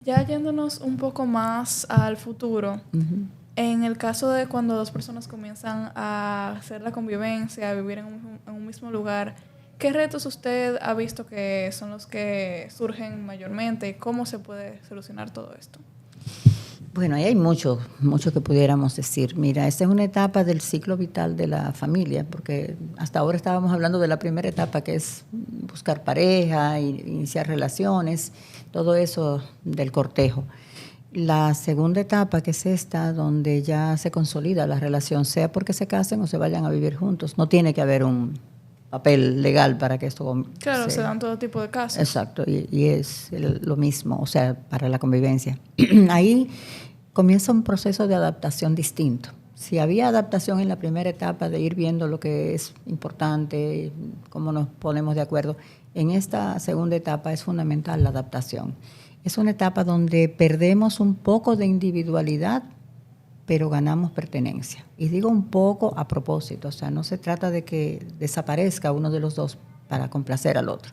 Ya yéndonos un poco más al futuro, en el caso de cuando dos personas comienzan a hacer la convivencia, a vivir en un mismo lugar, ¿qué retos usted ha visto que son los que surgen mayormente? ¿Cómo se puede solucionar todo esto? Bueno, ahí hay mucho que pudiéramos decir. Mira, esta es una etapa del ciclo vital de la familia, porque hasta ahora estábamos hablando de la primera etapa, que es buscar pareja, iniciar relaciones, todo eso del cortejo. La segunda etapa, que es esta, donde ya se consolida la relación, sea porque se casen o se vayan a vivir juntos. No tiene que haber un papel legal para que esto Claro, se dan todo tipo de casos. Exacto, y es lo mismo, o sea, para la convivencia. Ahí comienza un proceso de adaptación distinto. Si había adaptación en la primera etapa de ir viendo lo que es importante, cómo nos ponemos de acuerdo, en esta segunda etapa es fundamental la adaptación. Es una etapa donde perdemos un poco de individualidad, pero ganamos pertenencia. Y digo un poco a propósito, o sea, no se trata de que desaparezca uno de los dos para complacer al otro,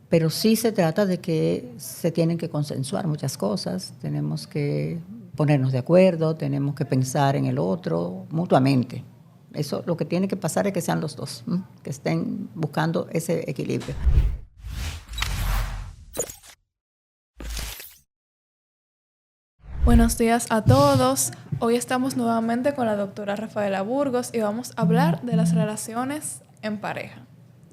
pero sí se trata de que se tienen que consensuar muchas cosas, tenemos que ponernos de acuerdo, tenemos que pensar en el otro mutuamente. Eso lo que tiene que pasar es que sean los dos, que estén buscando ese equilibrio. Buenos días a todos. Hoy estamos nuevamente con la doctora Rafaela Burgos y vamos a hablar de las relaciones en pareja.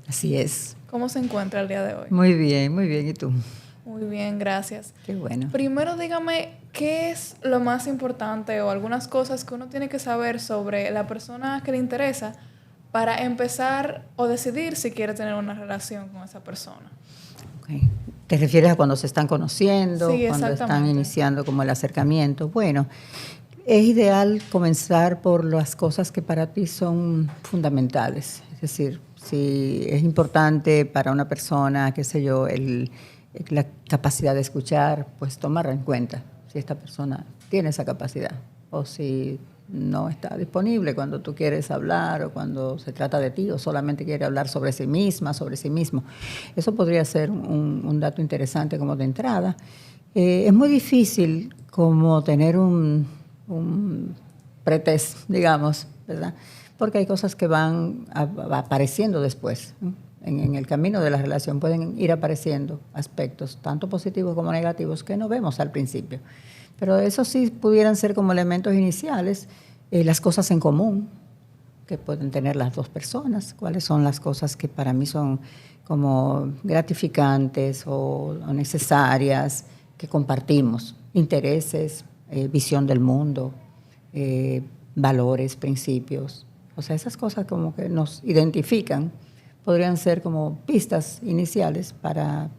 Así es. ¿Cómo se encuentra el día de hoy? Muy bien, muy bien. ¿Y tú? Muy bien, gracias. Qué bueno. Primero dígame, ¿qué es lo más importante o algunas cosas que uno tiene que saber sobre la persona que le interesa para empezar o decidir si quiere tener una relación con esa persona? Okay. ¿Te refieres a cuando se están conociendo, sí, cuando están iniciando como el acercamiento? Bueno, es ideal comenzar por las cosas que para ti son fundamentales. Es decir, si es importante para una persona, qué sé yo, la capacidad de escuchar, pues tomarla en cuenta, si esta persona tiene esa capacidad, o si no está disponible cuando tú quieres hablar o cuando se trata de ti o solamente quiere hablar sobre sí misma, sobre sí mismo. Eso podría ser un dato interesante como de entrada. Es muy difícil como tener un pretest, digamos, ¿verdad? Porque hay cosas que van apareciendo después, ¿no? En el camino de la relación pueden ir apareciendo aspectos, tanto positivos como negativos, que no vemos al principio. Pero eso sí pudieran ser como elementos iniciales, las cosas en común que pueden tener las dos personas, cuáles son las cosas que para mí son como gratificantes o necesarias, que compartimos, intereses, visión del mundo, valores, principios. O sea, esas cosas como que nos identifican podrían ser como pistas iniciales para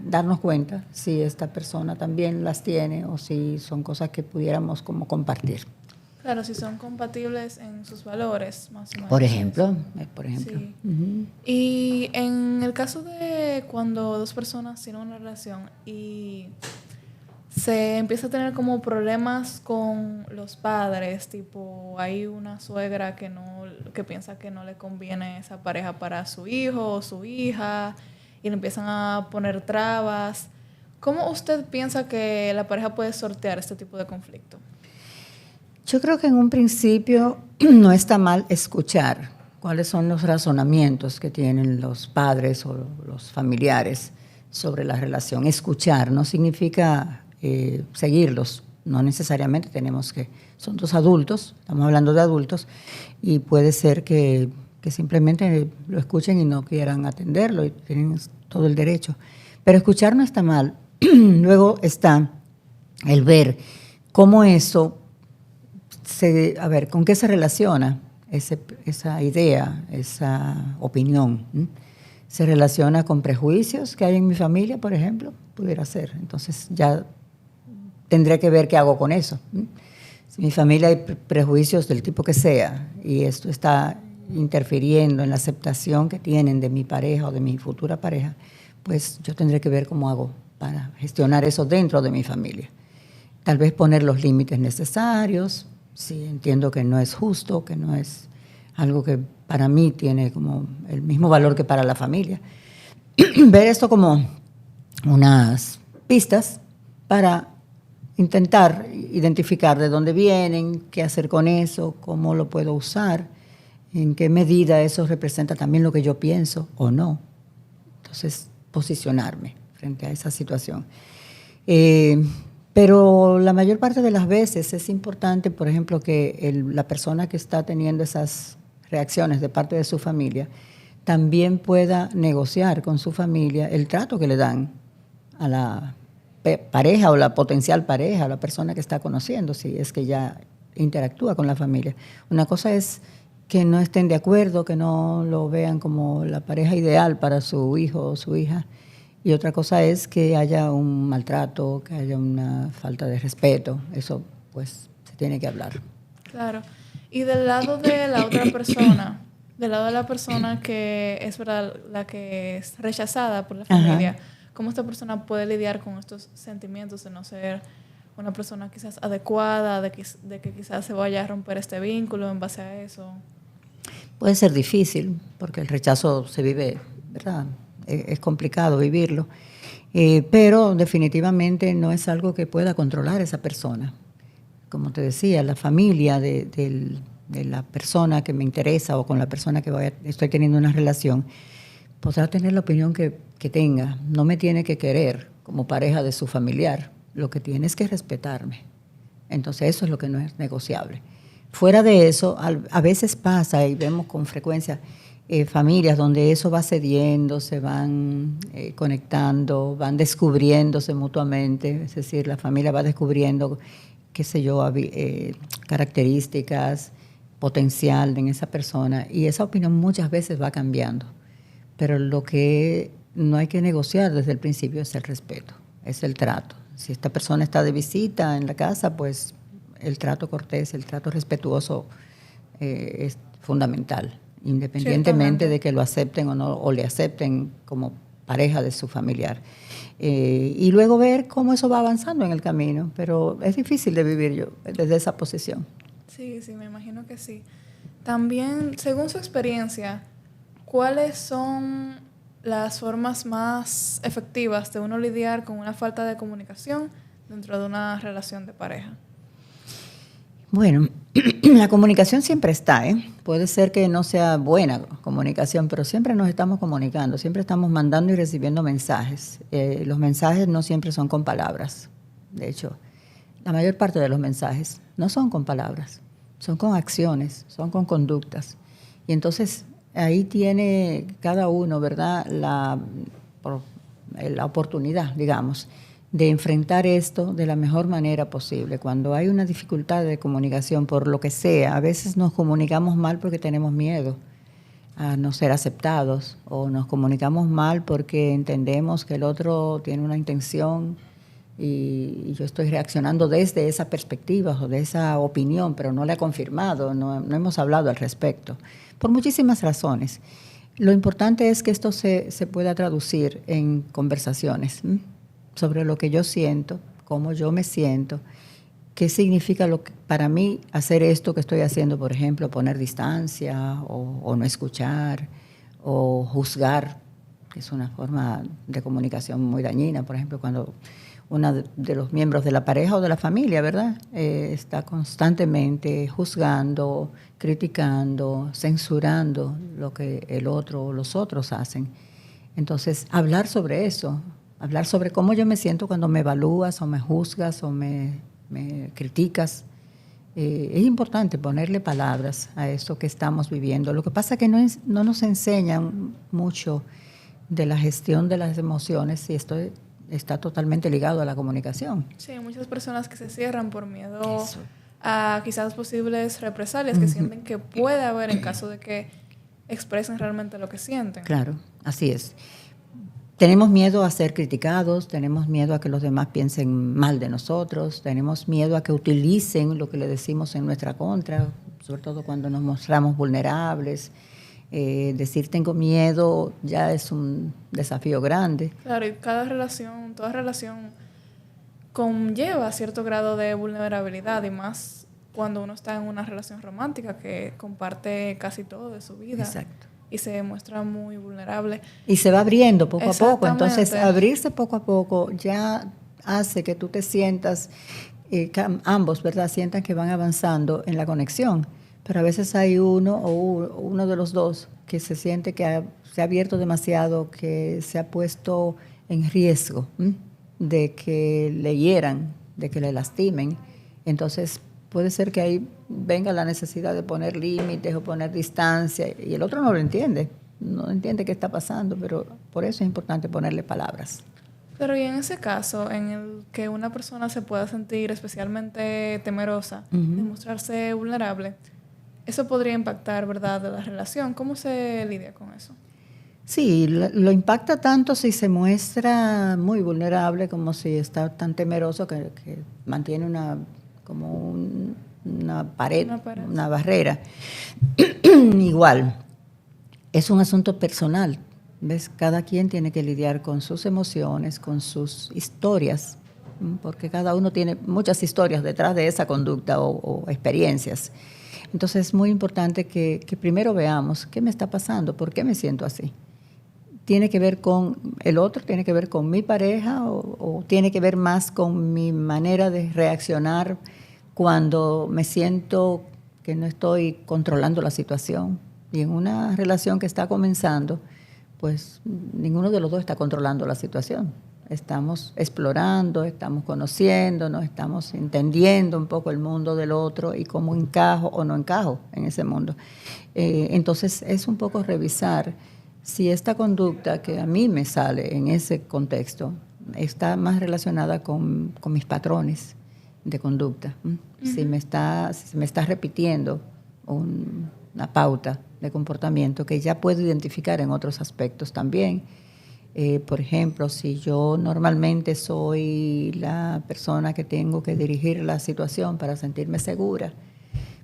darnos cuenta si esta persona también las tiene o si son cosas que pudiéramos como compartir. Claro, si son compatibles en sus valores, más o menos. Por ejemplo. Sí. Y en el caso de cuando dos personas tienen una relación y se empieza a tener como problemas con los padres, tipo hay una suegra que piensa que no le conviene esa pareja para su hijo o su hija y le empiezan a poner trabas. ¿Cómo usted piensa que la pareja puede sortear este tipo de conflicto? Yo creo que en un principio no está mal escuchar cuáles son los razonamientos que tienen los padres o los familiares sobre la relación. Escuchar no significa seguirlos, no necesariamente tenemos que, son dos adultos, estamos hablando de adultos, y puede ser que simplemente lo escuchen y no quieran atenderlo, y tienen todo el derecho. Pero escuchar no está mal. Luego está el ver cómo eso, ¿con qué se relaciona esa idea, esa opinión? ¿Se relaciona con prejuicios que hay en mi familia, por ejemplo? Pudiera ser. Entonces ya tendré que ver qué hago con eso. Si en mi familia hay prejuicios del tipo que sea y esto está interfiriendo en la aceptación que tienen de mi pareja o de mi futura pareja, pues yo tendré que ver cómo hago para gestionar eso dentro de mi familia. Tal vez poner los límites necesarios, si entiendo que no es justo, que no es algo que para mí tiene como el mismo valor que para la familia. Ver esto como unas pistas para intentar identificar de dónde vienen, qué hacer con eso, cómo lo puedo usar, en qué medida eso representa también lo que yo pienso o no. Entonces, posicionarme frente a esa situación. Pero la mayor parte de las veces es importante, por ejemplo, que la persona que está teniendo esas reacciones de parte de su familia también pueda negociar con su familia el trato que le dan a la pareja o la potencial pareja, a la persona que está conociendo, si es que ya interactúa con la familia. Una cosa es que no estén de acuerdo, que no lo vean como la pareja ideal para su hijo o su hija, y otra cosa es que haya un maltrato, que haya una falta de respeto. Eso, pues, se tiene que hablar. Claro. Y del lado de la otra persona, del lado de la persona que es verdad la que es rechazada por la familia, ajá, ¿cómo esta persona puede lidiar con estos sentimientos de no ser una persona quizás adecuada, de que quizás se vaya a romper este vínculo en base a eso? Puede ser difícil, porque el rechazo se vive, ¿verdad? Es complicado vivirlo, pero definitivamente no es algo que pueda controlar esa persona. Como te decía, la familia de la persona que me interesa o con la persona que estoy teniendo una relación podrá tener la opinión que tenga. No me tiene que querer como pareja de su familiar. Lo que tiene es que respetarme. Entonces eso es lo que no es negociable. Fuera de eso, a veces pasa y vemos con frecuencia familias donde eso va cediendo, se van conectando, van descubriéndose mutuamente, es decir, la familia va descubriendo, qué sé yo, características, potencial en esa persona, y esa opinión muchas veces va cambiando. Pero lo que no hay que negociar desde el principio es el respeto, es el trato. Si esta persona está de visita en la casa, pues el trato cortés, el trato respetuoso es fundamental, independientemente de que lo acepten o no, o le acepten como pareja de su familiar. Y luego ver cómo eso va avanzando en el camino, pero es difícil de vivir yo desde esa posición. Sí, me imagino que sí. También, según su experiencia, ¿cuáles son las formas más efectivas de uno lidiar con una falta de comunicación dentro de una relación de pareja? Bueno, la comunicación siempre está, ¿eh? Puede ser que no sea buena comunicación, pero siempre nos estamos comunicando, siempre estamos mandando y recibiendo mensajes. Los mensajes no siempre son con palabras. De hecho, la mayor parte de los mensajes no son con palabras, son con acciones, son con conductas. Y entonces ahí tiene cada uno, ¿verdad?, la oportunidad, digamos, de enfrentar esto de la mejor manera posible. Cuando hay una dificultad de comunicación, por lo que sea, a veces nos comunicamos mal porque tenemos miedo a no ser aceptados, o nos comunicamos mal porque entendemos que el otro tiene una intención y yo estoy reaccionando desde esa perspectiva o de esa opinión, pero no la he confirmado, no hemos hablado al respecto, por muchísimas razones. Lo importante es que esto se pueda traducir en conversaciones sobre lo que yo siento, cómo yo me siento, qué significa para mí hacer esto que estoy haciendo, por ejemplo, poner distancia o no escuchar o juzgar, que es una forma de comunicación muy dañina. Por ejemplo, cuando uno de los miembros de la pareja o de la familia, ¿verdad?, está constantemente juzgando, criticando, censurando lo que el otro o los otros hacen. Entonces, hablar sobre eso, hablar sobre cómo yo me siento cuando me evalúas o me juzgas o me criticas. Es importante ponerle palabras a eso que estamos viviendo. Lo que pasa es que no nos enseñan mucho de la gestión de las emociones, y esto está totalmente ligado a la comunicación. Sí, hay muchas personas que se cierran por miedo a quizás posibles represalias que sienten que puede haber en caso de que expresen realmente lo que sienten. Claro, así es. Tenemos miedo a ser criticados, tenemos miedo a que los demás piensen mal de nosotros, tenemos miedo a que utilicen lo que le decimos en nuestra contra, sobre todo cuando nos mostramos vulnerables. Decir tengo miedo ya es un desafío grande. Claro, y toda relación conlleva cierto grado de vulnerabilidad, y más cuando uno está en una relación romántica que comparte casi todo de su vida. Exacto. Y se muestra muy vulnerable. Y se va abriendo poco a poco. Entonces, abrirse poco a poco ya hace que tú te sientas, ambos, ¿verdad?, sientan que van avanzando en la conexión. Pero a veces hay uno de los dos que se siente que se ha abierto demasiado, que se ha puesto en riesgo de que le hieran, de que le lastimen. Entonces puede ser que ahí venga la necesidad de poner límites o poner distancia, y el otro no lo entiende, no entiende qué está pasando, pero por eso es importante ponerle palabras. Pero y en ese caso, en el que una persona se pueda sentir especialmente temerosa de mostrarse vulnerable, eso podría impactar, ¿verdad?, de la relación. ¿Cómo se lidia con eso? Sí, lo impacta tanto si se muestra muy vulnerable como si está tan temeroso que mantiene una pared, una barrera. Igual, es un asunto personal. ¿Ves? Cada quien tiene que lidiar con sus emociones, con sus historias, porque cada uno tiene muchas historias detrás de esa conducta o experiencias. Entonces es muy importante que primero veamos qué me está pasando, por qué me siento así. ¿Tiene que ver con el otro? ¿Tiene que ver con mi pareja? ¿O tiene que ver más con mi manera de reaccionar cuando me siento que no estoy controlando la situación? Y en una relación que está comenzando, pues ninguno de los dos está controlando la situación. Estamos explorando, estamos conociéndonos, estamos entendiendo un poco el mundo del otro y cómo encajo o no encajo en ese mundo. Entonces es un poco revisar si esta conducta que a mí me sale en ese contexto está más relacionada con mis patrones de conducta. Si me está repitiendo una pauta de comportamiento que ya puedo identificar en otros aspectos también. Por ejemplo, si yo normalmente soy la persona que tengo que dirigir la situación para sentirme segura,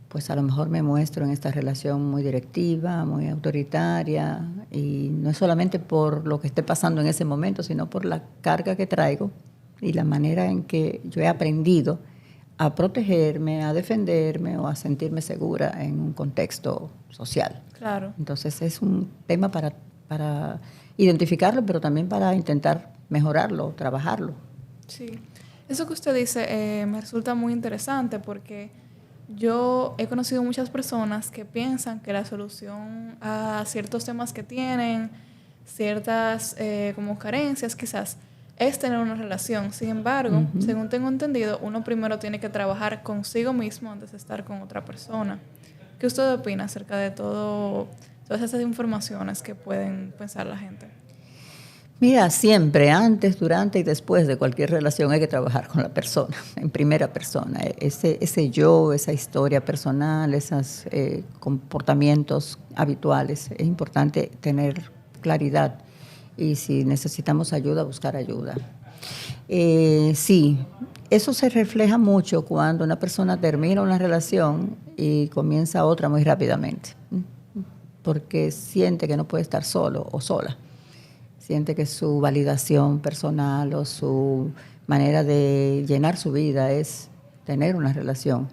pues a lo mejor me muestro en esta relación muy directiva, muy autoritaria, y no es solamente por lo que esté pasando en ese momento, sino por la carga que traigo y la manera en que yo he aprendido a protegerme, a defenderme o a sentirme segura en un contexto social. Claro. Entonces es un tema para identificarlo, pero también para intentar mejorarlo, trabajarlo. Sí. Eso que usted dice me resulta muy interesante porque yo he conocido muchas personas que piensan que la solución a ciertos temas que tienen, ciertas como carencias quizás, es tener una relación. Sin embargo, según tengo entendido, uno primero tiene que trabajar consigo mismo antes de estar con otra persona. ¿Qué usted opina acerca de todas esas informaciones que pueden pensar la gente? Mira, siempre, antes, durante y después de cualquier relación hay que trabajar con la persona, en primera persona. Ese yo, esa historia personal, esos comportamientos habituales, es importante tener claridad. Y si necesitamos ayuda, buscar ayuda. Sí, eso se refleja mucho cuando una persona termina una relación y comienza otra muy rápidamente, porque siente que no puede estar solo o sola. Siente que su validación personal o su manera de llenar su vida es tener una relación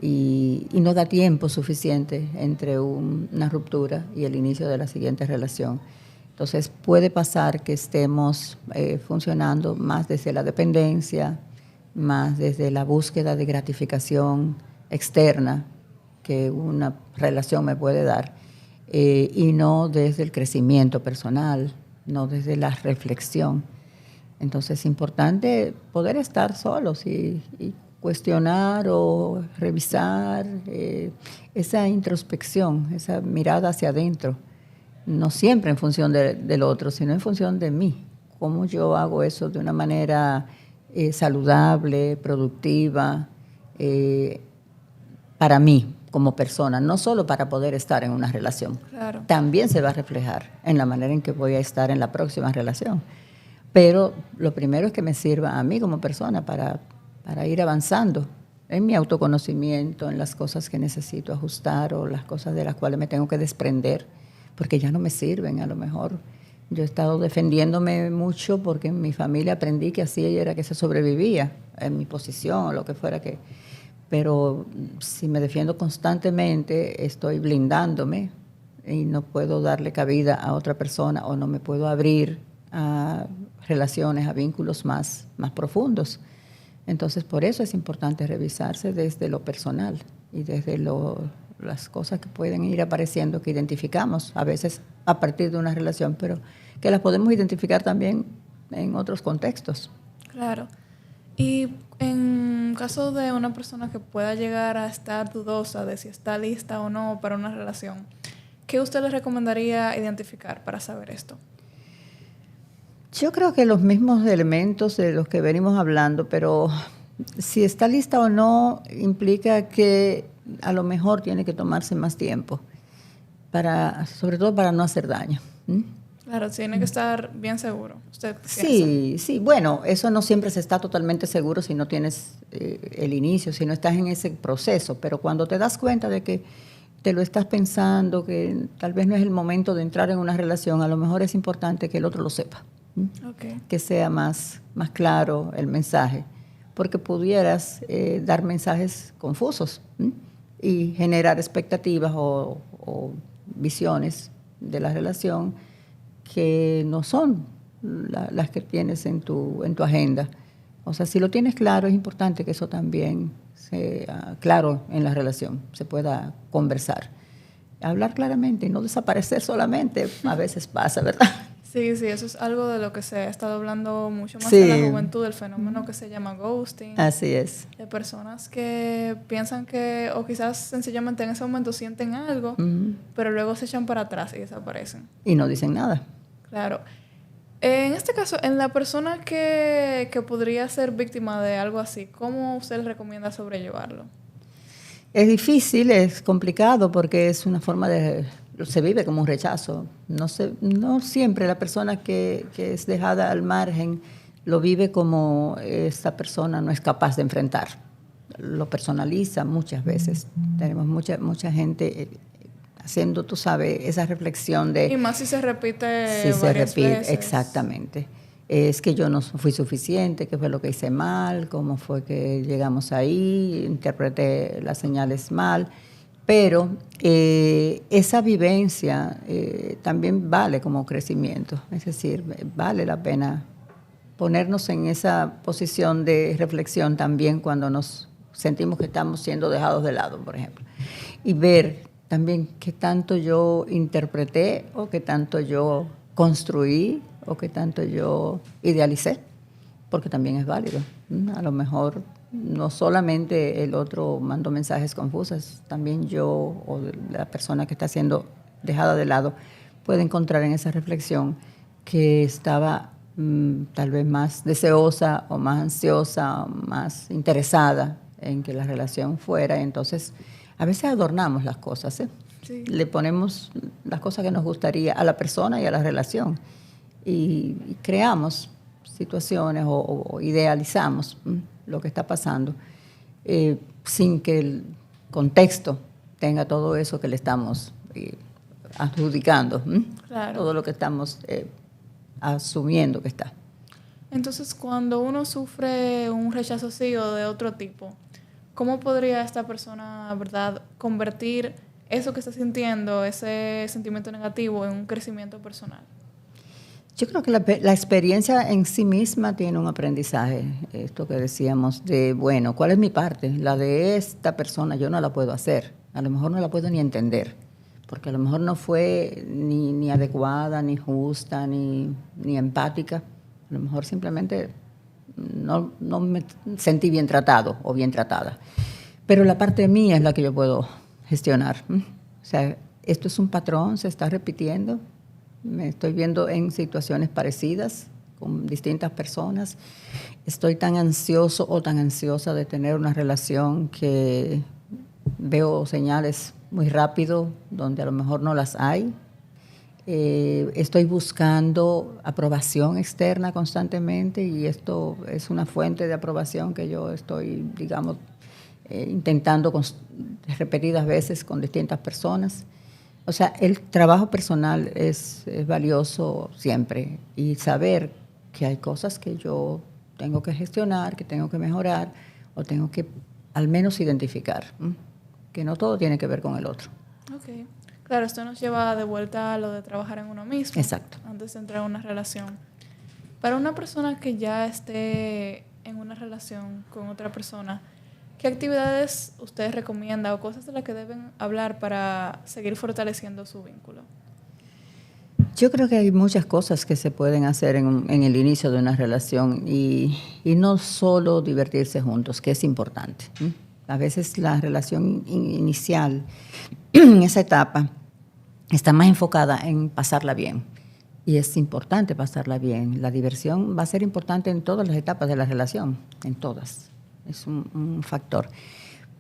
y no da tiempo suficiente entre una ruptura y el inicio de la siguiente relación. Entonces puede pasar que estemos funcionando más desde la dependencia, más desde la búsqueda de gratificación externa que una relación me puede dar, y no desde el crecimiento personal, no desde la reflexión. Entonces es importante poder estar solos y cuestionar o revisar esa introspección, esa mirada hacia adentro. No siempre en función del otro, sino en función de mí. Cómo yo hago eso de una manera saludable, productiva, para mí como persona, no solo para poder estar en una relación. Claro. También se va a reflejar en la manera en que voy a estar en la próxima relación. Pero lo primero es que me sirva a mí como persona para ir avanzando en mi autoconocimiento, en las cosas que necesito ajustar o las cosas de las cuales me tengo que desprender, porque ya no me sirven a lo mejor. Yo he estado defendiéndome mucho porque en mi familia aprendí que así era que se sobrevivía, en mi posición o lo que fuera que... Pero si me defiendo constantemente, estoy blindándome y no puedo darle cabida a otra persona o no me puedo abrir a relaciones, a vínculos más profundos. Entonces, por eso es importante revisarse desde lo personal y desde las cosas que pueden ir apareciendo, que identificamos a veces a partir de una relación, pero que las podemos identificar también en otros contextos. Claro. Y en caso de una persona que pueda llegar a estar dudosa de si está lista o no para una relación, ¿qué usted le recomendaría identificar para saber esto? Yo creo que los mismos elementos de los que venimos hablando, pero si está lista o no implica que a lo mejor tiene que tomarse más tiempo, sobre todo para no hacer daño. Claro, tiene que estar bien seguro. ¿Usted sí, bueno, eso no siempre se está totalmente seguro si no tienes el inicio, si no estás en ese proceso, pero cuando te das cuenta de que te lo estás pensando, que tal vez no es el momento de entrar en una relación, a lo mejor es importante que el otro lo sepa, Okay. que sea más claro el mensaje, porque pudieras dar mensajes confusos y generar expectativas o visiones de la relación que no son las que tienes en tu agenda. O sea, si lo tienes claro, es importante que eso también sea claro en la relación, se pueda conversar. Hablar claramente y no desaparecer solamente, a veces pasa, ¿verdad? Sí, eso es algo de lo que se ha estado hablando mucho más Sí. en la juventud, el fenómeno que se llama ghosting. Así es. De personas que piensan que, o quizás sencillamente en ese momento sienten algo, pero luego se echan para atrás y desaparecen. Y no dicen nada. Claro. En este caso, en la persona que podría ser víctima de algo así, ¿cómo usted le recomienda sobrellevarlo? Es difícil, es complicado porque es una forma se vive como un rechazo. No siempre la persona que es dejada al margen lo vive como esta persona no es capaz de enfrentar. Lo personaliza muchas veces. Tenemos mucha gente haciendo, tú sabes, esa reflexión de... Y más si se repite si varias se repite, veces. Exactamente. Es que yo no fui suficiente, qué fue lo que hice mal, cómo fue que llegamos ahí, interpreté las señales mal. Pero esa vivencia también vale como crecimiento. Es decir, vale la pena ponernos en esa posición de reflexión también cuando nos sentimos que estamos siendo dejados de lado, por ejemplo. Y ver también qué tanto yo interpreté o qué tanto yo construí o qué tanto yo idealicé, porque también es válido. A lo mejor no solamente el otro mandó mensajes confusos, también yo o la persona que está siendo dejada de lado puede encontrar en esa reflexión que estaba tal vez más deseosa o más ansiosa o más interesada en que la relación fuera. Entonces, a veces adornamos las cosas, ¿eh? Sí. Le ponemos las cosas que nos gustaría a la persona y a la relación y creamos situaciones o idealizamos lo que está pasando sin que el contexto tenga todo eso que le estamos adjudicando, Claro. todo lo que estamos asumiendo que está. Entonces, cuando uno sufre un rechazo así o de otro tipo, ¿cómo podría esta persona, verdad, convertir eso que está sintiendo, ese sentimiento negativo, en un crecimiento personal? Yo creo que la experiencia en sí misma tiene un aprendizaje. Esto que decíamos de, bueno, ¿cuál es mi parte? La de esta persona yo no la puedo hacer. A lo mejor no la puedo ni entender, porque a lo mejor no fue ni adecuada, ni justa, ni empática. A lo mejor simplemente no me sentí bien tratado o bien tratada. Pero la parte mía es la que yo puedo gestionar. O sea, esto es un patrón, se está repitiendo. Me estoy viendo en situaciones parecidas con distintas personas. Estoy tan ansioso o tan ansiosa de tener una relación que veo señales muy rápido donde a lo mejor no las hay. Estoy buscando aprobación externa constantemente y esto es una fuente de aprobación que yo estoy, digamos, intentando repetidas veces con distintas personas. O sea, el trabajo personal es valioso siempre y saber que hay cosas que yo tengo que gestionar, que tengo que mejorar o tengo que al menos identificar, que no todo tiene que ver con el otro. Ok. Claro, esto nos lleva de vuelta a lo de trabajar en uno mismo. Exacto. Antes de entrar en una relación. Para una persona que ya esté en una relación con otra persona, ¿qué actividades ustedes recomiendan o cosas de las que deben hablar para seguir fortaleciendo su vínculo? Yo creo que hay muchas cosas que se pueden hacer en el inicio de una relación y no solo divertirse juntos, que es importante. A veces la relación inicial, en esa etapa, está más enfocada en pasarla bien. Y es importante pasarla bien. La diversión va a ser importante en todas las etapas de la relación, en todas. Es un factor,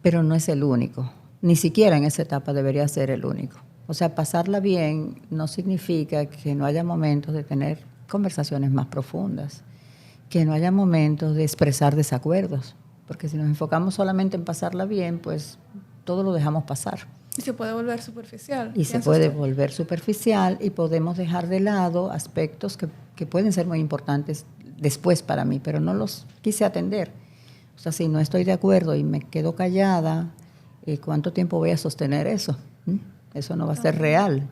pero no es el único. Ni siquiera en esa etapa debería ser el único. O sea, pasarla bien no significa que no haya momentos de tener conversaciones más profundas, que no haya momentos de expresar desacuerdos, porque si nos enfocamos solamente en pasarla bien, pues todo lo dejamos pasar. Y se puede volver superficial. Y se puede volver superficial y podemos dejar de lado aspectos que pueden ser muy importantes después para mí, pero no los quise atender. O sea, si no estoy de acuerdo y me quedo callada, ¿cuánto tiempo voy a sostener eso? Eso no va a ser real.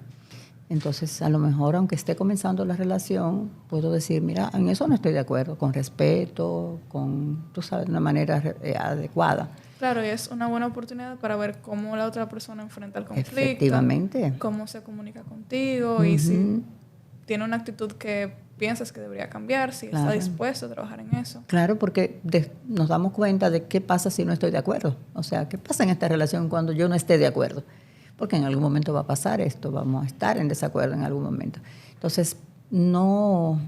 Entonces, a lo mejor, aunque esté comenzando la relación, puedo decir, mira, en eso no estoy de acuerdo, con respeto, con, tú sabes, de una manera adecuada. Claro, y es una buena oportunidad para ver cómo la otra persona enfrenta el conflicto. Efectivamente. Cómo se comunica contigo y si tiene una actitud que piensas que debería cambiar, si está dispuesto a trabajar en eso. Claro, porque nos damos cuenta de qué pasa si no estoy de acuerdo. O sea, qué pasa en esta relación cuando yo no esté de acuerdo. Porque en algún momento va a pasar esto, vamos a estar en desacuerdo en algún momento. Entonces, no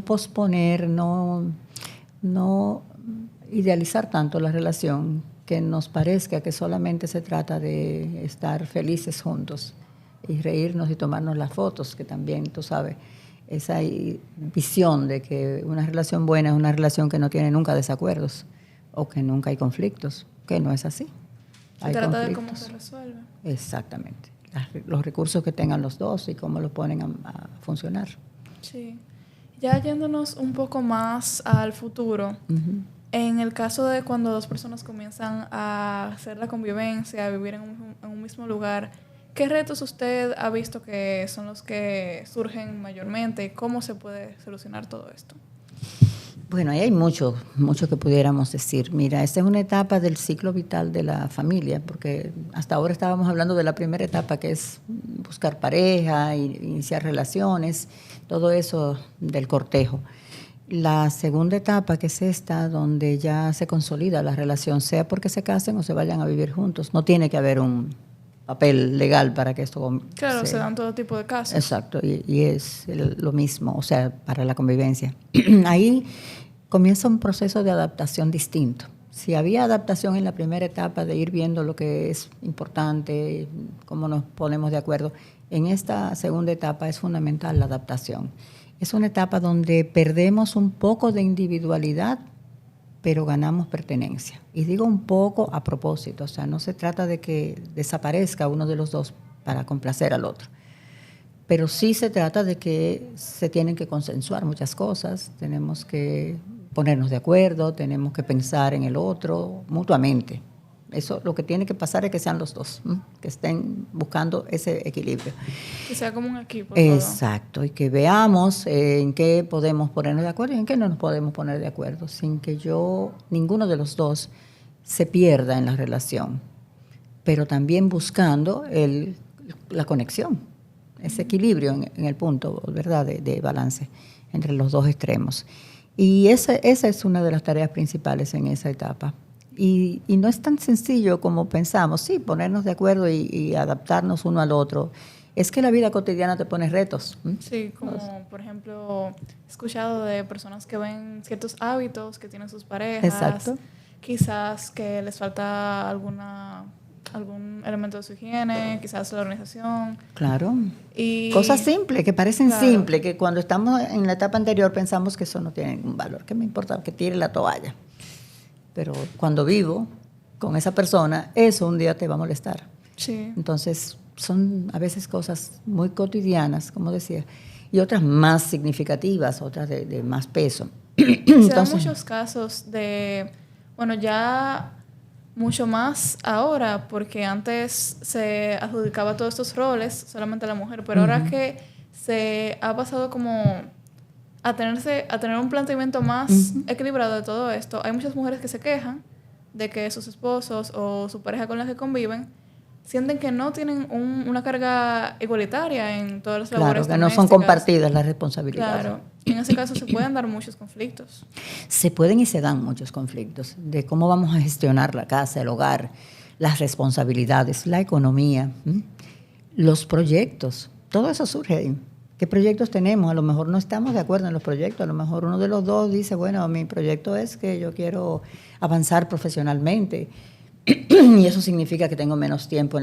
posponer, no idealizar tanto la relación, que nos parezca que solamente se trata de estar felices juntos y reírnos y tomarnos las fotos, que también, tú sabes, esa visión de que una relación buena es una relación que no tiene nunca desacuerdos o que nunca hay conflictos, que no es así. Se trata de cómo se resuelve. Exactamente. Los recursos que tengan los dos y cómo los ponen a funcionar. Sí. Ya yéndonos un poco más al futuro, en el caso de cuando dos personas comienzan a hacer la convivencia, a vivir en un mismo lugar, ¿qué retos usted ha visto que son los que surgen mayormente y cómo se puede solucionar todo esto? Bueno, ahí hay mucho que pudiéramos decir. Mira, esta es una etapa del ciclo vital de la familia, porque hasta ahora estábamos hablando de la primera etapa, que es buscar pareja, iniciar relaciones, todo eso del cortejo. La segunda etapa, que es esta, donde ya se consolida la relación, sea porque se casen o se vayan a vivir juntos. No tiene que haber un papel legal para que esto Claro, se dan todo tipo de casos. Exacto, y es lo mismo, o sea, para la convivencia. Ahí comienza un proceso de adaptación distinto. Si había adaptación en la primera etapa de ir viendo lo que es importante, cómo nos ponemos de acuerdo, en esta segunda etapa es fundamental la adaptación. Es una etapa donde perdemos un poco de individualidad, pero ganamos pertenencia. Y digo un poco a propósito, o sea, no se trata de que desaparezca uno de los dos para complacer al otro. Pero sí se trata de que se tienen que consensuar muchas cosas, tenemos que ponernos de acuerdo, tenemos que pensar en el otro mutuamente. Eso lo que tiene que pasar es que sean los dos, que estén buscando ese equilibrio. Que sea como un equipo. Exacto, todo. Y que veamos en qué podemos ponernos de acuerdo y en qué no nos podemos poner de acuerdo, sin que ninguno de los dos se pierda en la relación, pero también buscando la conexión, ese equilibrio en el punto, ¿verdad?, de balance entre los dos extremos. Y esa es una de las tareas principales en esa etapa. Y no es tan sencillo como pensamos, sí, ponernos de acuerdo y adaptarnos uno al otro. Es que la vida cotidiana te pone retos. Sí, como por ejemplo, he escuchado de personas que ven ciertos hábitos que tienen sus parejas. Exacto. Quizás que les falta algún elemento de su higiene, quizás la organización. Claro. Y cosas simples, que parecen simples, que cuando estamos en la etapa anterior pensamos que eso no tiene ningún valor, que me importa que tire la toalla. Pero cuando vivo con esa persona, eso un día te va a molestar. Sí. Entonces, son a veces cosas muy cotidianas, como decía, y otras más significativas, otras de más peso. Se dan muchos casos de, bueno, ya mucho más ahora, porque antes se adjudicaba todos estos roles solamente a la mujer, pero ahora que se ha pasado como a tener un planteamiento más equilibrado de todo esto, hay muchas mujeres que se quejan de que sus esposos o su pareja con la que conviven sienten que no tienen una carga igualitaria en todas las labores Claro, que no son compartidas las responsabilidades. Claro, en ese caso se pueden dar muchos conflictos. Se pueden y se dan muchos conflictos de cómo vamos a gestionar la casa, el hogar, las responsabilidades, la economía, los proyectos. Todo eso surge ahí. ¿Qué proyectos tenemos? A lo mejor no estamos de acuerdo en los proyectos. A lo mejor uno de los dos dice, bueno, mi proyecto es que yo quiero avanzar profesionalmente y eso significa que tengo menos tiempo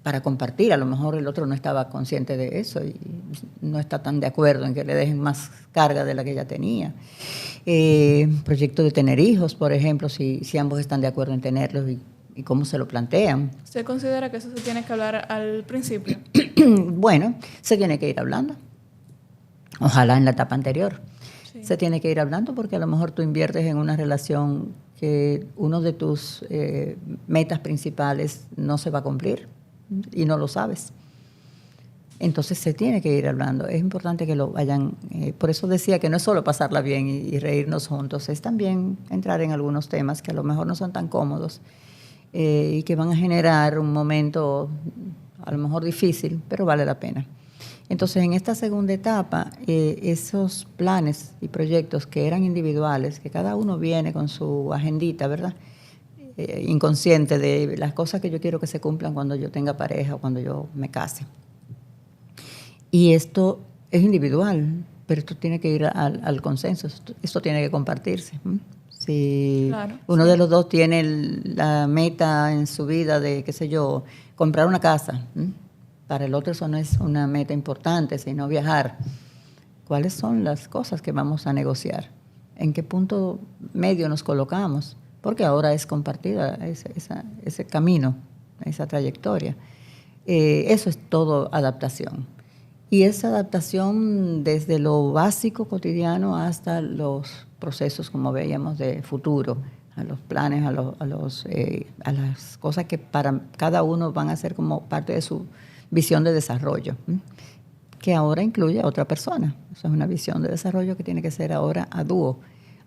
para compartir. A lo mejor el otro no estaba consciente de eso y no está tan de acuerdo en que le dejen más carga de la que ya tenía. Proyecto de tener hijos, por ejemplo, si ambos están de acuerdo en tenerlos y cómo se lo plantean. ¿Usted considera que eso se tiene que hablar al principio? Bueno, se tiene que ir hablando. Ojalá en la etapa anterior. Sí. Se tiene que ir hablando porque a lo mejor tú inviertes en una relación que uno de tus metas principales no se va a cumplir y no lo sabes. Entonces se tiene que ir hablando. Es importante que lo vayan. Por eso decía que no es solo pasarla bien y reírnos juntos, es también entrar en algunos temas que a lo mejor no son tan cómodos y que van a generar un momento a lo mejor difícil, pero vale la pena. Entonces, en esta segunda etapa, esos planes y proyectos que eran individuales, que cada uno viene con su agendita, ¿verdad? Inconsciente de las cosas que yo quiero que se cumplan cuando yo tenga pareja o cuando yo me case. Y esto es individual, pero esto tiene que ir al consenso, esto tiene que compartirse. Si claro, uno de los dos tiene la meta en su vida de, qué sé yo, comprar una casa, para el otro eso no es una meta importante, sino viajar. ¿Cuáles son las cosas que vamos a negociar? ¿En qué punto medio nos colocamos? Porque ahora es compartida ese camino, esa trayectoria. Eso es todo adaptación. Y esa adaptación desde lo básico cotidiano hasta los procesos, como veíamos, de futuro, a los planes, a las cosas que para cada uno van a ser como parte de su visión de desarrollo, que ahora incluye a otra persona. Esa es una visión de desarrollo que tiene que ser ahora a dúo,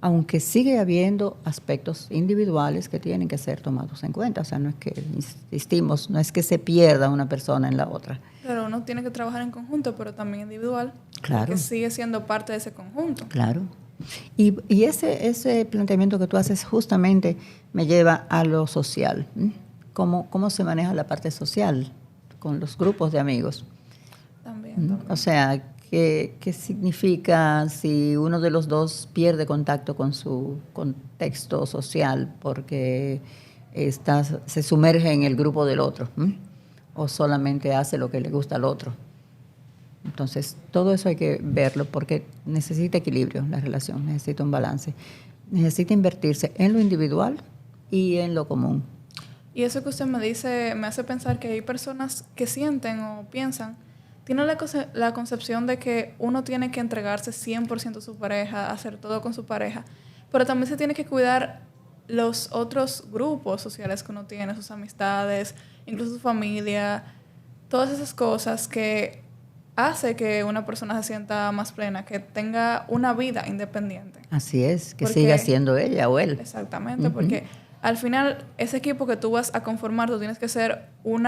aunque sigue habiendo aspectos individuales que tienen que ser tomados en cuenta. O sea, no es que, insistimos, no es que se pierda una persona en la otra. Pero uno tiene que trabajar en conjunto, pero también individual, claro, que sigue siendo parte de ese conjunto. Claro. Y ese planteamiento que tú haces justamente me lleva a lo social. ¿Cómo se maneja la parte social con los grupos de amigos? También. O sea, ¿qué significa si uno de los dos pierde contacto con su contexto social porque se sumerge en el grupo del otro? O solamente hace lo que le gusta al otro. Entonces, todo eso hay que verlo porque necesita equilibrio la relación, necesita un balance. Necesita invertirse en lo individual y en lo común. Y eso que usted me dice me hace pensar que hay personas que sienten o piensan, tienen la concepción de que uno tiene que entregarse 100% a su pareja, hacer todo con su pareja, pero también se tiene que cuidar los otros grupos sociales que uno tiene, sus amistades, incluso su familia, todas esas cosas que hace que una persona se sienta más plena, que tenga una vida independiente. Así es, que siga siendo ella o él. Exactamente, porque al final ese equipo que tú vas a conformar, tú tienes que ser un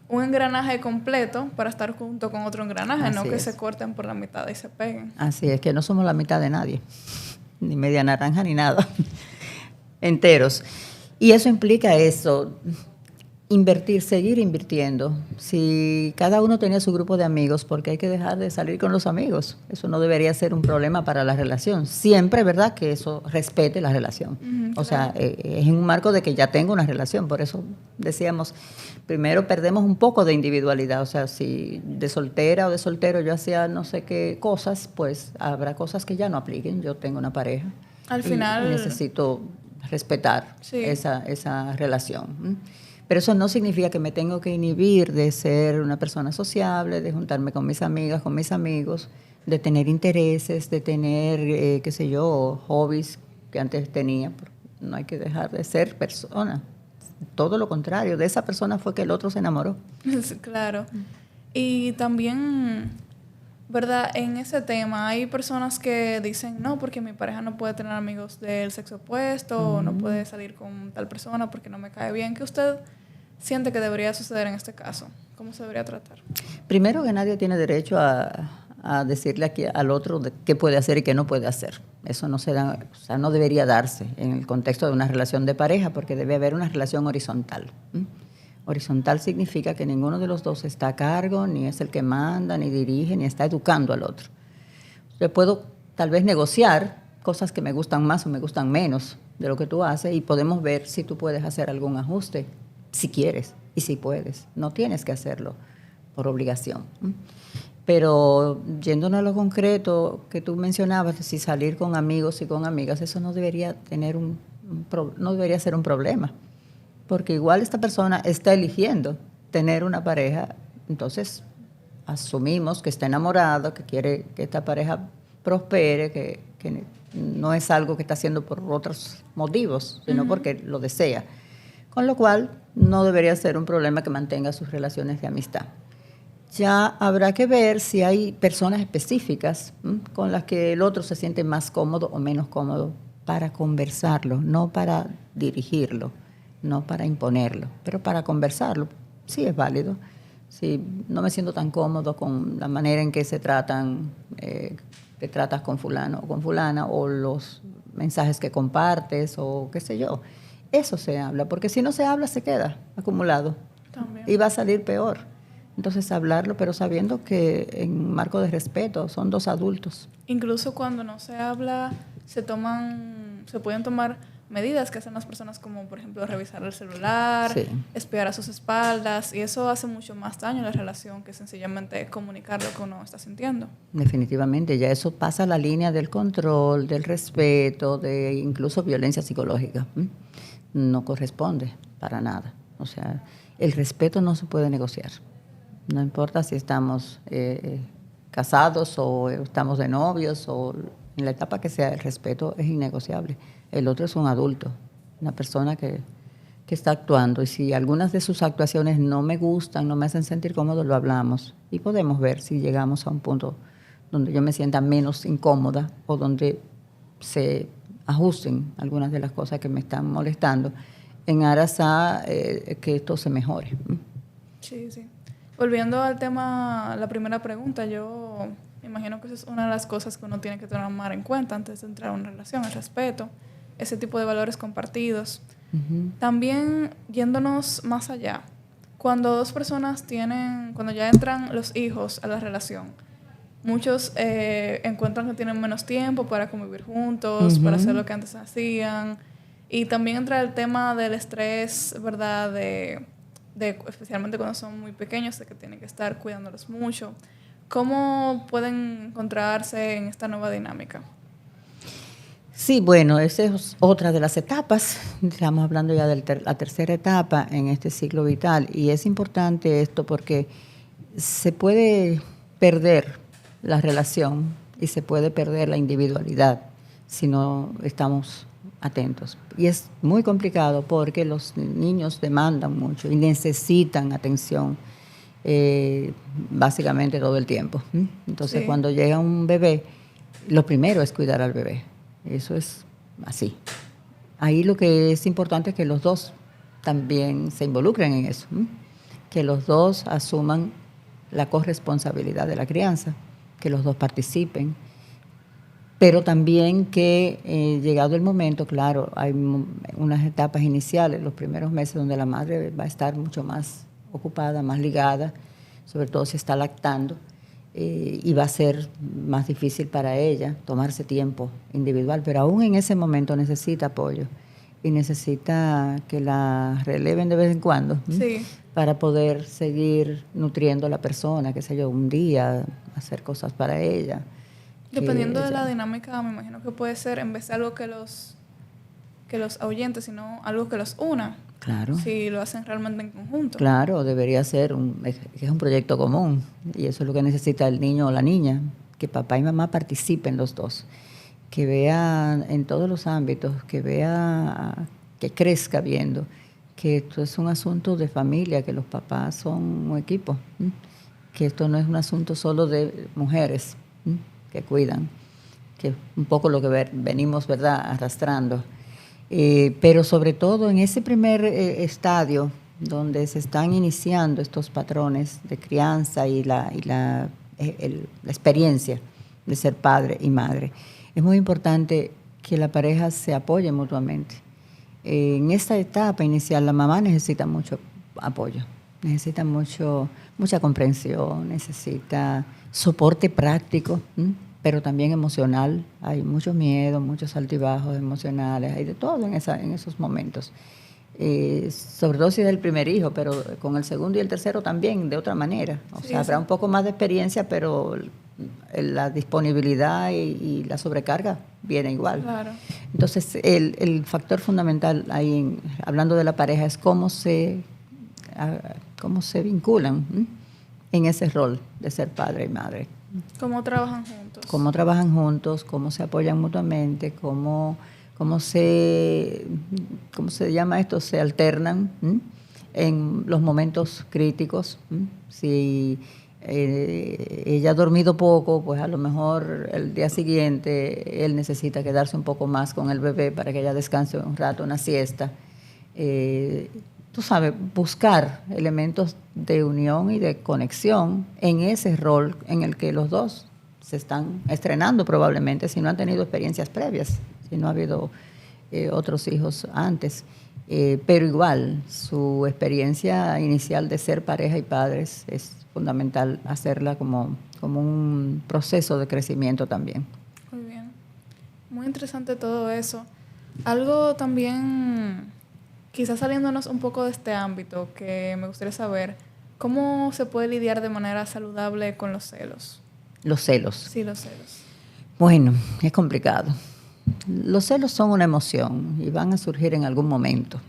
engranaje completo para estar junto con otro engranaje, así no que se corten por la mitad y se peguen. Así es, que no somos la mitad de nadie, ni media naranja ni nada, enteros. Y eso implica eso, seguir invirtiendo. Si cada uno tenía su grupo de amigos, porque hay que dejar de salir con los amigos. Eso no debería ser un problema para la relación. Siempre, ¿verdad?, que eso respete la relación. O sea, es en un marco de que ya tengo una relación. Por eso decíamos, primero perdemos un poco de individualidad. O sea, si de soltera o de soltero yo hacía no sé qué cosas, pues habrá cosas que ya no apliquen. Yo tengo una pareja. Al final... Y necesito respetar esa relación. Pero eso no significa que me tengo que inhibir de ser una persona sociable, de juntarme con mis amigas, con mis amigos, de tener intereses, de tener, qué sé yo, hobbies que antes tenía. No hay que dejar de ser persona. Todo lo contrario, de esa persona fue que el otro se enamoró. Claro. Y también ¿verdad? En ese tema hay personas que dicen, no, porque mi pareja no puede tener amigos del sexo opuesto, o no puede salir con tal persona porque no me cae bien. ¿Qué usted siente que debería suceder en este caso? ¿Cómo se debería tratar? Primero que nadie tiene derecho a decirle aquí al otro qué puede hacer y qué no puede hacer. Eso no se da, o sea, no debería darse en el contexto de una relación de pareja, porque debe haber una relación horizontal. Horizontal significa que ninguno de los dos está a cargo, ni es el que manda, ni dirige, ni está educando al otro. Yo puedo tal vez negociar cosas que me gustan más o me gustan menos de lo que tú haces, y podemos ver si tú puedes hacer algún ajuste, si quieres y si puedes. No tienes que hacerlo por obligación. Pero yéndonos a lo concreto que tú mencionabas, si salir con amigos y con amigas, eso no debería tener no debería ser un problema, porque igual esta persona está eligiendo tener una pareja. Entonces asumimos que está enamorado, que quiere que esta pareja prospere, que no es algo que está haciendo por otros motivos, sino porque lo desea. Con lo cual, no debería ser un problema que mantenga sus relaciones de amistad. Ya habrá que ver si hay personas específicas con las que el otro se siente más cómodo o menos cómodo para conversarlo, no para dirigirlo, no para imponerlo, pero para conversarlo. Sí es válido. Si no me siento tan cómodo con la manera en que se tratan, te tratas con fulano o con fulana, o los mensajes que compartes, o qué sé yo. Eso se habla, porque si no se habla se queda acumulado. También. Y va a salir peor. Entonces hablarlo, pero sabiendo que en marco de respeto son dos adultos. Incluso cuando no se habla, se pueden tomar medidas que hacen las personas, como por ejemplo revisar el celular, Sí. espiar a sus espaldas, y eso hace mucho más daño a la relación que sencillamente comunicar lo que uno está sintiendo. Definitivamente, ya eso pasa la línea del control, del respeto, de incluso violencia psicológica. No corresponde para nada. O sea, el respeto no se puede negociar. No importa si estamos casados o estamos de novios o en la etapa que sea, el respeto es innegociable. El otro es un adulto, una persona que está actuando, y si algunas de sus actuaciones no me gustan, no me hacen sentir cómodo, lo hablamos y podemos ver si llegamos a un punto donde yo me sienta menos incómoda o donde se ajusten algunas de las cosas que me están molestando en aras a que esto se mejore. Sí, sí. Volviendo al tema, la primera pregunta, yo imagino que esa es una de las cosas que uno tiene que tomar en cuenta antes de entrar a una relación, el respeto, ese tipo de valores compartidos. También yéndonos más allá, cuando dos personas cuando ya entran los hijos a la relación, muchos encuentran que tienen menos tiempo para convivir juntos, para hacer lo que antes hacían, y también entra el tema del estrés, ¿verdad?, especialmente cuando son muy pequeños, de que tienen que estar cuidándolos mucho. ¿Cómo pueden encontrarse en esta nueva dinámica? Sí, bueno, esa es otra de las etapas. Estamos hablando ya de la tercera etapa en este ciclo vital, y es importante esto porque se puede perder la relación y se puede perder la individualidad si no estamos atentos. Y es muy complicado porque los niños demandan mucho y necesitan atención básicamente todo el tiempo. Entonces, Sí. cuando llega un bebé, lo primero es cuidar al bebé. Eso es así. Ahí lo que es importante es que los dos también se involucren en eso, que los dos asuman la corresponsabilidad de la crianza, que los dos participen, pero también que llegado el momento, claro, hay unas etapas iniciales, los primeros meses donde la madre va a estar mucho más ocupada, más ligada, sobre todo si está lactando, y va a ser más difícil para ella tomarse tiempo individual, pero aún en ese momento necesita apoyo y necesita que la releven de vez en cuando, Sí. para poder seguir nutriendo a la persona, qué sé yo, un día, hacer cosas para ella. Dependiendo de la dinámica, me imagino que puede ser, en vez de algo que los ahuyente, sino algo que los una. Claro. Si lo hacen realmente en conjunto. Claro, debería ser es un proyecto común, y eso es lo que necesita el niño o la niña, que papá y mamá participen los dos, que vea en todos los ámbitos, que vea, que crezca viendo que esto es un asunto de familia, que los papás son un equipo, que esto no es un asunto solo de mujeres que cuidan, que es un poco lo que venimos, ¿verdad?, arrastrando. Pero sobre todo en ese primer estadio donde se están iniciando estos patrones de crianza y la experiencia de ser padre y madre, es muy importante que la pareja se apoye mutuamente. En esta etapa inicial la mamá necesita mucho apoyo, necesita mucha comprensión, necesita soporte práctico, pero también emocional. Hay mucho miedo, muchos altibajos emocionales, hay de todo en esos momentos. Sobre todo si es el primer hijo, pero con el segundo y el tercero también, de otra manera. O sea, habrá un poco más de experiencia, pero la disponibilidad y la sobrecarga viene igual. Claro. Entonces, el factor fundamental ahí, hablando de la pareja, es cómo se vinculan en ese rol de ser padre y madre. ¿Cómo trabajan juntos? Cómo trabajan juntos, cómo se apoyan mutuamente, cómo se llama esto, se alternan en los momentos críticos. Si ella ha dormido poco, pues a lo mejor el día siguiente él necesita quedarse un poco más con el bebé para que ella descanse un rato, una siesta. Tú sabes, buscar elementos de unión y de conexión en ese rol en el que los dos se están estrenando probablemente, si no han tenido experiencias previas, si no ha habido otros hijos antes. Pero igual, su experiencia inicial de ser pareja y padres es fundamental hacerla como un proceso de crecimiento también. Muy bien. Muy interesante todo eso. Algo también, quizás saliéndonos un poco de este ámbito, que me gustaría saber, ¿cómo se puede lidiar de manera saludable con los celos? Los celos. Sí, los celos. Bueno, es complicado. Los celos son una emoción y van a surgir en algún momento.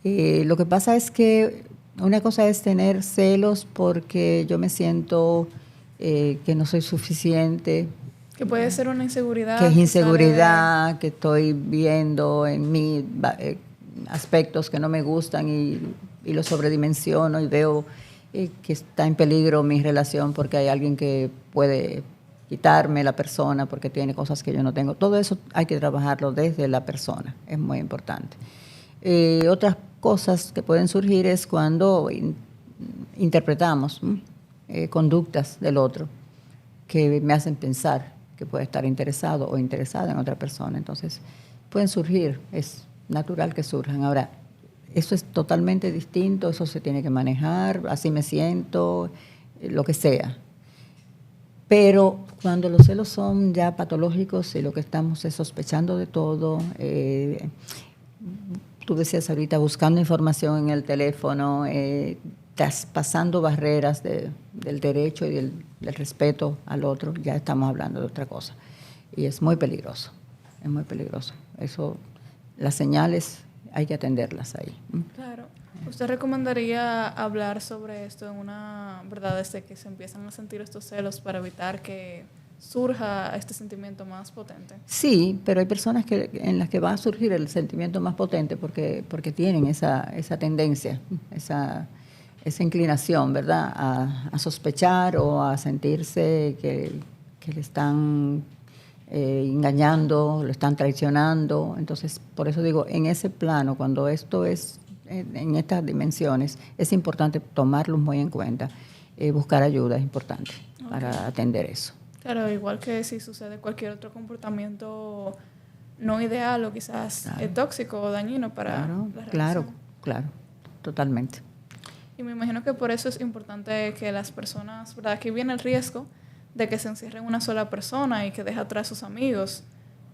Lo que pasa es que una cosa es tener celos porque yo me siento que no soy suficiente. Que puede ser una inseguridad. Que es inseguridad, que estoy viendo en mí aspectos que no me gustan y los sobredimensiono y veo que está en peligro mi relación porque hay alguien que puede quitarme la persona porque tiene cosas que yo no tengo. Todo eso hay que trabajarlo desde la persona, es muy importante. Otras cosas que pueden surgir es cuando interpretamos conductas del otro que me hacen pensar que puede estar interesado o interesada en otra persona. Entonces, pueden surgir, es natural que surjan. Ahora, eso es totalmente distinto, eso se tiene que manejar, así me siento, lo que sea. Pero cuando los celos son ya patológicos y lo que estamos es sospechando de todo, tú decías ahorita, buscando información en el teléfono, traspasando barreras del derecho y del respeto al otro, ya estamos hablando de otra cosa. Y es muy peligroso, es muy peligroso. Eso, las señales hay que atenderlas ahí. Claro. ¿Usted recomendaría hablar sobre esto en una verdad desde que se empiezan a sentir estos celos para evitar que surja este sentimiento más potente? Sí, pero hay personas en las que va a surgir el sentimiento más potente porque tienen esa tendencia, esa inclinación, ¿verdad?, a sospechar o a sentirse que le están engañando, lo están traicionando. Entonces, por eso digo, en ese plano, cuando esto es en estas dimensiones, es importante tomarlo muy en cuenta. Buscar ayuda es importante para atender eso. Claro, igual que si sucede cualquier otro comportamiento no ideal o quizás tóxico o dañino para la relación. Claro, totalmente. Y me imagino que por eso es importante que las personas, ¿verdad? Aquí viene el riesgo de que se encierren una sola persona y que deje atrás a sus amigos,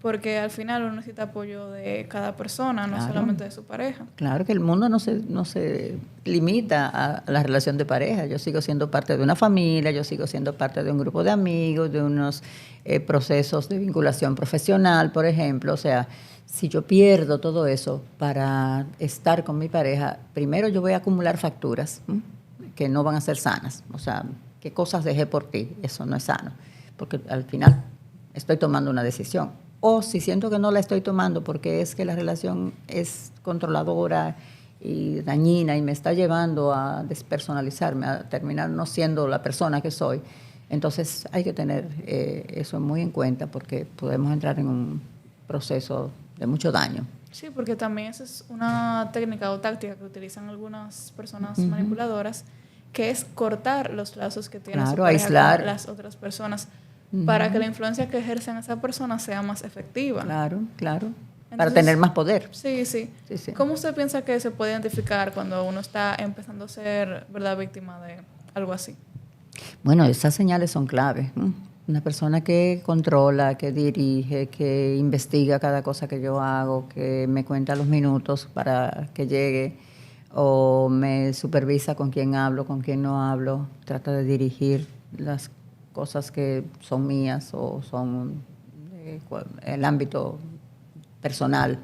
porque al final uno necesita apoyo de cada persona, no solamente de su pareja. Claro que el mundo no se limita a la relación de pareja. Yo sigo siendo parte de una familia, yo sigo siendo parte de un grupo de amigos, de unos procesos de vinculación profesional, por ejemplo. O sea, si yo pierdo todo eso para estar con mi pareja, primero yo voy a acumular facturas que no van a ser sanas. O sea, ¿qué cosas dejé por ti? Eso no es sano, porque al final estoy tomando una decisión. O si siento que no la estoy tomando porque es que la relación es controladora y dañina y me está llevando a despersonalizarme, a terminar no siendo la persona que soy. Entonces hay que tener eso muy en cuenta porque podemos entrar en un proceso de mucho daño. Sí, porque también esa es una técnica o táctica que utilizan algunas personas manipuladoras, que es cortar los lazos que tiene su pareja aislar con las otras personas para que la influencia que ejercen esa persona sea más efectiva. Claro. Entonces, para tener más poder. Sí. ¿Cómo usted piensa que se puede identificar cuando uno está empezando a ser, ¿verdad?, víctima de algo así? Bueno, esas señales son claves. Una persona que controla, que dirige, que investiga cada cosa que yo hago, que me cuenta los minutos para que llegue, o me supervisa con quién hablo, con quién no hablo, trata de dirigir las cosas que son mías o son el ámbito personal.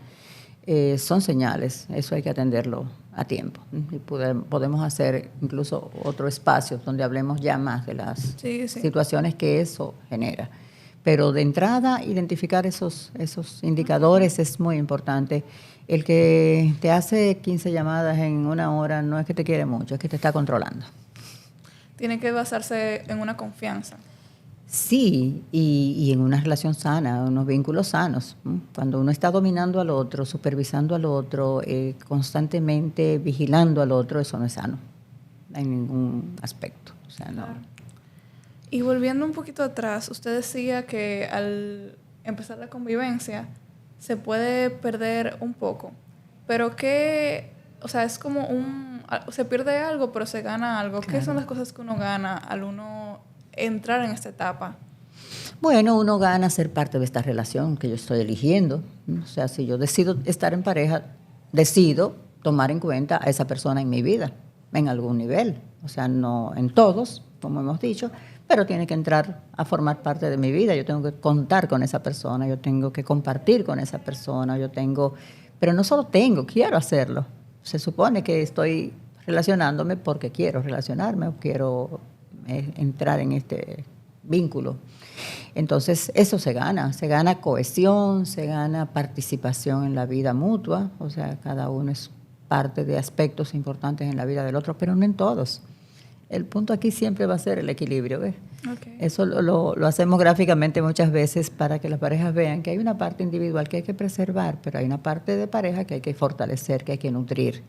Son señales, eso hay que atenderlo a tiempo. Y podemos hacer incluso otro espacio donde hablemos ya más de las situaciones que eso genera. Pero de entrada, identificar esos indicadores es muy importante. El que te hace 15 llamadas en una hora no es que te quiere mucho, es que te está controlando. Tiene que basarse en una confianza. Sí, y en una relación sana, unos vínculos sanos. Cuando uno está dominando al otro, supervisando al otro, constantemente vigilando al otro, eso no es sano en ningún aspecto. O sea, no. Claro. Y volviendo un poquito atrás, usted decía que al empezar la convivencia se puede perder un poco, pero que, o sea, es como se pierde algo, pero se gana algo. Claro. ¿Qué son las cosas que uno gana al uno entrar en esta etapa? Bueno, uno gana ser parte de esta relación que yo estoy eligiendo. O sea, si yo decido estar en pareja, decido tomar en cuenta a esa persona en mi vida, en algún nivel. O sea, no en todos, como hemos dicho, pero tiene que entrar a formar parte de mi vida. Yo tengo que contar con esa persona, yo tengo que compartir con esa persona, pero no solo quiero hacerlo. Se supone que estoy relacionándome porque quiero relacionarme o quiero entrar en este vínculo. Entonces eso se gana cohesión, se gana participación en la vida mutua, o sea, cada uno es parte de aspectos importantes en la vida del otro, pero no en todos. El punto aquí siempre va a ser el equilibrio, ¿ves? Okay. Eso lo hacemos gráficamente muchas veces para que las parejas vean que hay una parte individual que hay que preservar, pero hay una parte de pareja que hay que fortalecer, que hay que nutrir,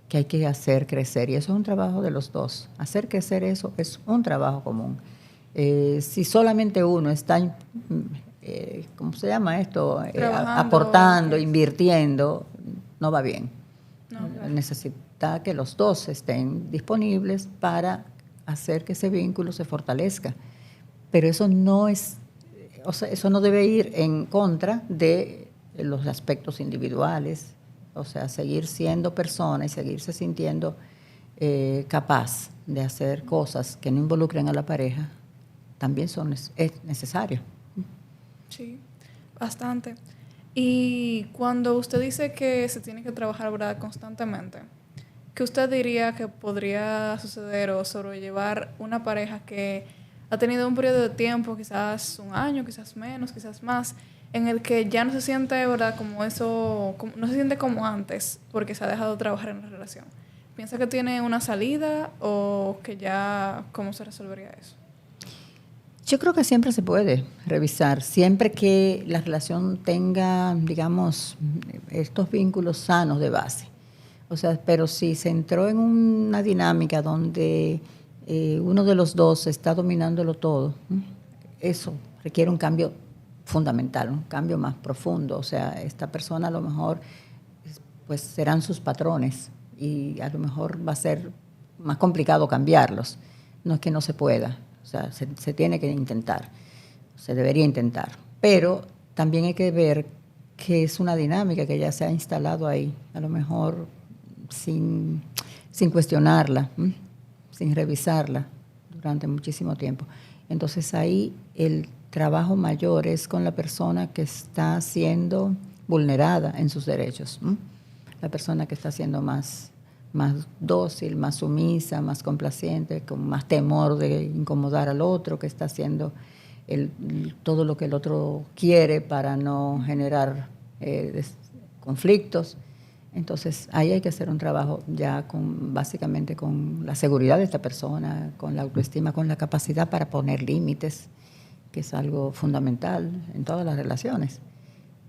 que hay que hacer crecer, y eso es un trabajo de los dos. Hacer crecer eso es un trabajo común. Si solamente uno está, ¿cómo se llama esto? Aportando, invirtiendo, no va bien. No, claro. Necesita que los dos estén disponibles para hacer que ese vínculo se fortalezca. Pero eso no es, o sea, eso no debe ir en contra de los aspectos individuales. O sea, seguir siendo persona y seguirse sintiendo capaz de hacer cosas que no involucren a la pareja también es necesario. Sí, bastante. Y cuando usted dice que se tiene que trabajar, ¿verdad?, constantemente, ¿qué usted diría que podría suceder o sobrellevar una pareja que ha tenido un periodo de tiempo, quizás un año, quizás menos, quizás más, en el que ya no se siente, ¿verdad?, no se siente como antes porque se ha dejado trabajar en la relación? ¿Piensa que tiene una salida o que ya, cómo se resolvería eso? Yo creo que siempre se puede revisar, siempre que la relación tenga, digamos, estos vínculos sanos de base. O sea, pero si se entró en una dinámica donde uno de los dos está dominándolo todo, eso requiere un cambio fundamental, un cambio más profundo. O sea, esta persona a lo mejor pues serán sus patrones y a lo mejor va a ser más complicado cambiarlos. No es que no se pueda, o sea, se tiene que intentar, se debería intentar. Pero también hay que ver que es una dinámica que ya se ha instalado ahí, a lo mejor sin cuestionarla, sin revisarla durante muchísimo tiempo. Entonces ahí el trabajo mayor es con la persona que está siendo vulnerada en sus derechos, la persona que está siendo más dócil, más sumisa, más complaciente, con más temor de incomodar al otro, que está haciendo todo lo que el otro quiere para no generar conflictos. Entonces, ahí hay que hacer un trabajo ya básicamente con la seguridad de esta persona, con la autoestima, con la capacidad para poner límites, que es algo fundamental en todas las relaciones.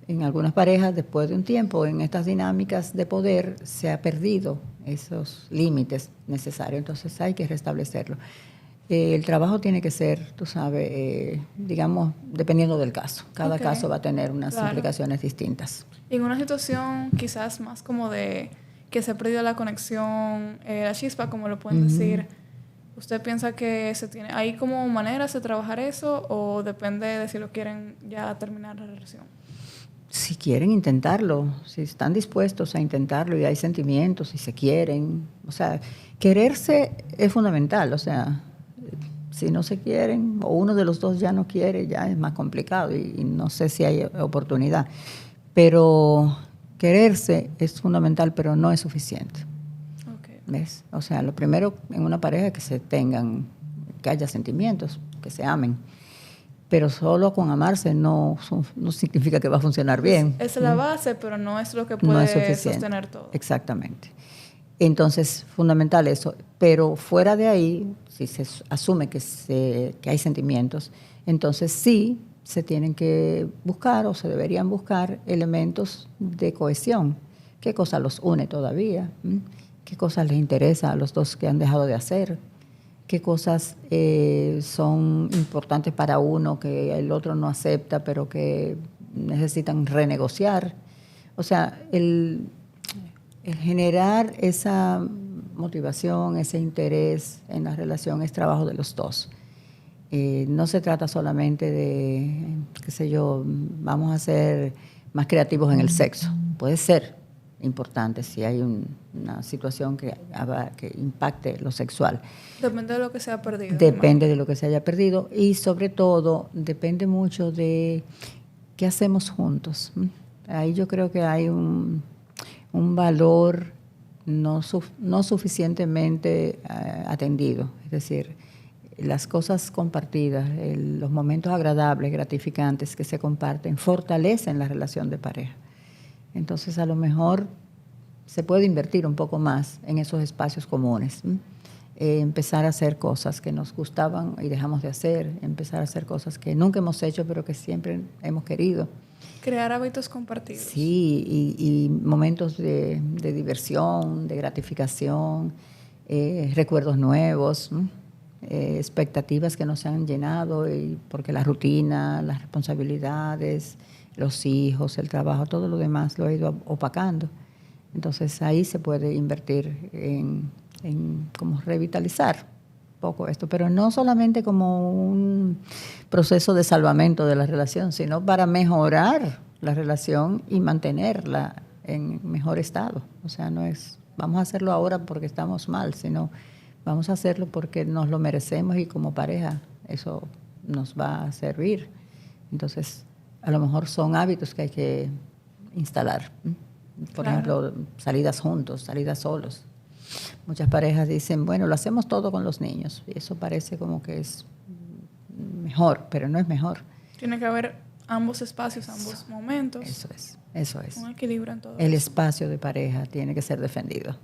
En algunas parejas, después de un tiempo, en estas dinámicas de poder, se ha perdido esos límites necesarios. Entonces, hay que restablecerlo. El trabajo tiene que ser, tú sabes, digamos, dependiendo del caso. Cada caso va a tener unas implicaciones distintas. Y en una situación quizás más como de que se ha perdido la conexión, la chispa, como lo pueden decir, ¿usted piensa que hay como maneras de trabajar eso o depende de si lo quieren ya terminar la relación? Si quieren intentarlo, si están dispuestos a intentarlo y hay sentimientos y se quieren, o sea, quererse es fundamental, o sea, si no se quieren o uno de los dos ya no quiere, ya es más complicado y no sé si hay oportunidad. Pero quererse es fundamental, pero no es suficiente. Okay. ¿Ves? O sea, lo primero en una pareja es que haya sentimientos, que se amen. Pero solo con amarse no significa que va a funcionar bien. Es la base, pero no es lo que puede sostener todo. Exactamente. Entonces, fundamental eso. Pero fuera de ahí, si se asume que hay sentimientos, entonces sí se tienen que buscar o se deberían buscar elementos de cohesión. ¿Qué cosa los une todavía? ¿Qué cosas les interesa a los dos que han dejado de hacer? ¿Qué cosas son importantes para uno que el otro no acepta, pero que necesitan renegociar? O sea, el generar esa motivación, ese interés en la relación es trabajo de los dos. No se trata solamente de, qué sé yo, vamos a ser más creativos en el sexo. Puede ser importante si hay una situación que impacte lo sexual. Depende de lo que se ha perdido. Depende de lo que se haya perdido y sobre todo depende mucho de qué hacemos juntos. Ahí yo creo que hay un valor no suficientemente atendido. Es decir, las cosas compartidas, los momentos agradables, gratificantes que se comparten, fortalecen la relación de pareja. Entonces, a lo mejor se puede invertir un poco más en esos espacios comunes. Empezar a hacer cosas que nos gustaban y dejamos de hacer, empezar a hacer cosas que nunca hemos hecho, pero que siempre hemos querido. Crear hábitos compartidos. Sí, y momentos de diversión, de gratificación, recuerdos nuevos, expectativas que no se han llenado, porque la rutina, las responsabilidades, los hijos, el trabajo, todo lo demás lo ha ido opacando. Entonces ahí se puede invertir en como revitalizar un poco esto, pero no solamente como un proceso de salvamento de la relación, sino para mejorar la relación y mantenerla en mejor estado. O sea, no es vamos a hacerlo ahora porque estamos mal, sino vamos a hacerlo porque nos lo merecemos y como pareja eso nos va a servir. Entonces, a lo mejor son hábitos que hay que instalar. Por ejemplo, salidas juntos, salidas solos. Muchas parejas dicen, bueno, lo hacemos todo con los niños. Y eso parece como que es mejor, pero no es mejor. Tiene que haber ambos espacios, ambos momentos. Eso es. Un equilibrio en todo. El espacio de pareja tiene que ser defendido.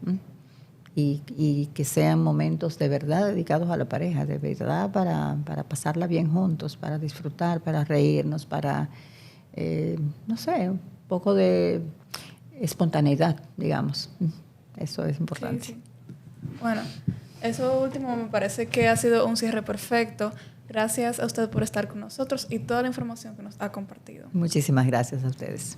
Y que sean momentos de verdad dedicados a la pareja, de verdad para pasarla bien juntos, para disfrutar, para reírnos, para, no sé, un poco de espontaneidad, digamos. Eso es importante. Sí. Bueno, eso último me parece que ha sido un cierre perfecto. Gracias a usted por estar con nosotros y toda la información que nos ha compartido. Muchísimas gracias a ustedes.